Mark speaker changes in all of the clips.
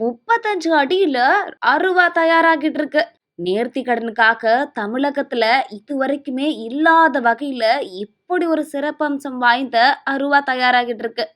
Speaker 1: 35 அடியில அருவா தயாராகிட்டு இருக்கு. நேர்த்தி கடனுக்காக தமிழகத்துல இதுவரைக்குமே இல்லாத வகையில இப்படி ஒரு சிறப்பம்சம் வாய்ந்த அருவா தயாராகிட்டு இருக்கு.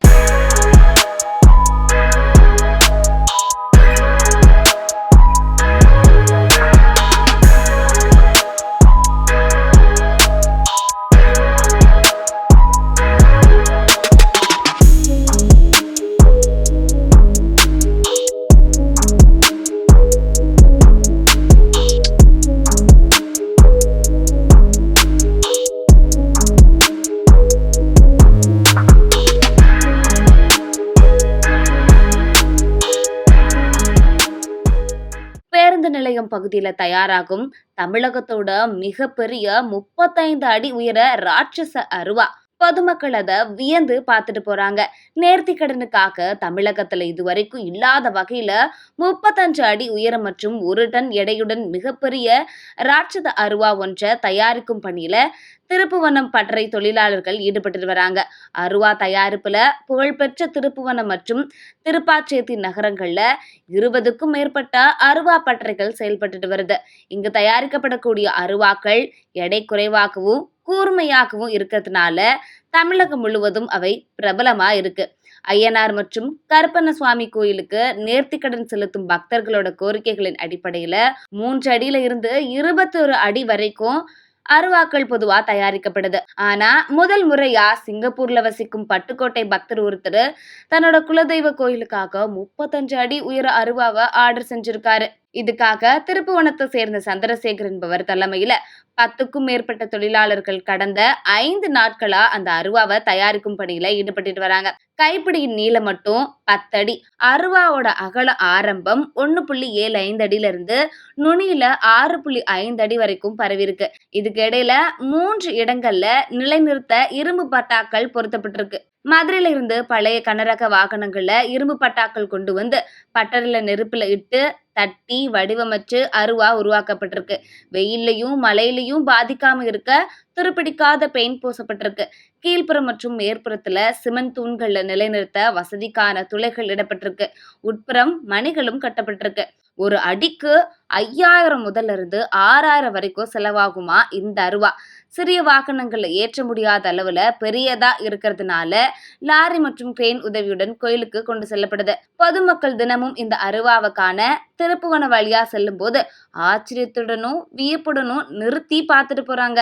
Speaker 1: பேருந்து நிலையம் பகுதியில தயாராகும் தமிழகத்தோட மிகப்பெரிய 35 அடி உயர ராட்சச அருவா. பொதுமக்கள் அத வியந்து பார்த்துட்டு போறாங்க. நேர்த்தி கடனுக்காக தமிழகத்துல இதுவரைக்கும் இல்லாத வகையில 35 அடி உயரம் மற்றும் 1 டன் எடையுடன் மிகப்பெரிய ராட்சத அருவா ஒன்றை தயாரிக்கும் பணியில திருப்புவனம் பட்டறை தொழிலாளர்கள் ஈடுபட்டு வராங்க. அருவா தயாரிப்புல புகழ்பெற்ற திருப்புவனம் மற்றும் திருப்பாச்சேத்தி நகரங்கள்ல 20க்கும் மேற்பட்ட அருவா பட்டறைகள் செயல்பட்டு வருது. இங்கு தயாரிக்கப்படக்கூடிய அருவாக்கள் எடை குறைவாகவும் கூர்மையாகவும் இருக்கிறதுனால தமிழகம் முழுவதும் அவை பிரபலமா இருக்கு. ஐயனார் மற்றும் கருப்பண்ண சுவாமி கோயிலுக்கு நேர்த்திக்கடன் செலுத்தும் பக்தர்களோட கோரிக்கைகளின் அடிப்படையில 3 அடியில இருந்து 21 அடி வரைக்கும் அருவாக்கள் பொதுவா தயாரிக்கப்படுது. ஆனா முதல் முறையா சிங்கப்பூர்ல வசிக்கும் பட்டுக்கோட்டை பக்தர் ஒருத்தர் தன்னோட குலதெய்வ கோயிலுக்காக 35 அடி உயர அருவாவை ஆர்டர் செஞ்சிருக்காரு. இதுக்காக திருப்புவனத்தை சேர்ந்த சந்திரசேகர் என்பவர் தலைமையில 10க்கும் மேற்பட்ட தொழிலாளர்கள் கடந்த 5 நாட்களா அந்த அருவாவை தயாரிக்கும் பணியில ஈடுபட்டு வராங்க. கைப்பிடியின் நீளம் மட்டும் 10 அடி. அருவாவோட அகல ஆரம்பம் 1.75 அடியில இருந்து நுனியில 6.5 அடி வரைக்கும் பரவி இருக்கு. இதுக்கு இடையில 3 இடங்கள்ல நிலைநிறுத்த இரும்பு பட்டாக்கள் பொருத்தப்பட்டிருக்கு. மதுரையில இருந்து பழைய கனரக வாகனங்கள்ல இரும்பு பட்டாக்கள் கொண்டு வந்து பட்டறையில நெருப்புல இட்டு தட்டி வடிவமைச்சு அருவா உருவாக்கப்பட்டிருக்கு. வெயிலையும் மழையிலையும் பாதிக்காம இருக்க துருப்பிடிக்காத பெயிண்ட் பூசப்பட்டிருக்கு. கீழ்ப்புறம் மற்றும் மேற்புறத்துல சிமெண்ட் தூண்கள்ல நிலைநிறுத்த வசதிக்கான துளைகள் இடப்பட்டிருக்கு. உட்புறம் மணிகளும் கட்டப்பட்டிருக்கு. ஒரு அடிக்கு 5000 முதல்ல இருந்து 6000 வரைக்கும் செலவாகுமா இந்த அருவா. சிறிய வாகனங்களை ஏற்ற முடியாத அளவுல பெரியதா இருக்கிறதுனால லாரி மற்றும் கிரேன் உதவியுடன் கோயிலுக்கு கொண்டு செல்லப்படுது. பொதுமக்கள் தினமும் இந்த அருவாவுக்கான திருப்புவன வழியா செல்லும் போது ஆச்சரியத்துடனும் வியப்புடனும் நிறுத்தி பார்த்துட்டு போறாங்க.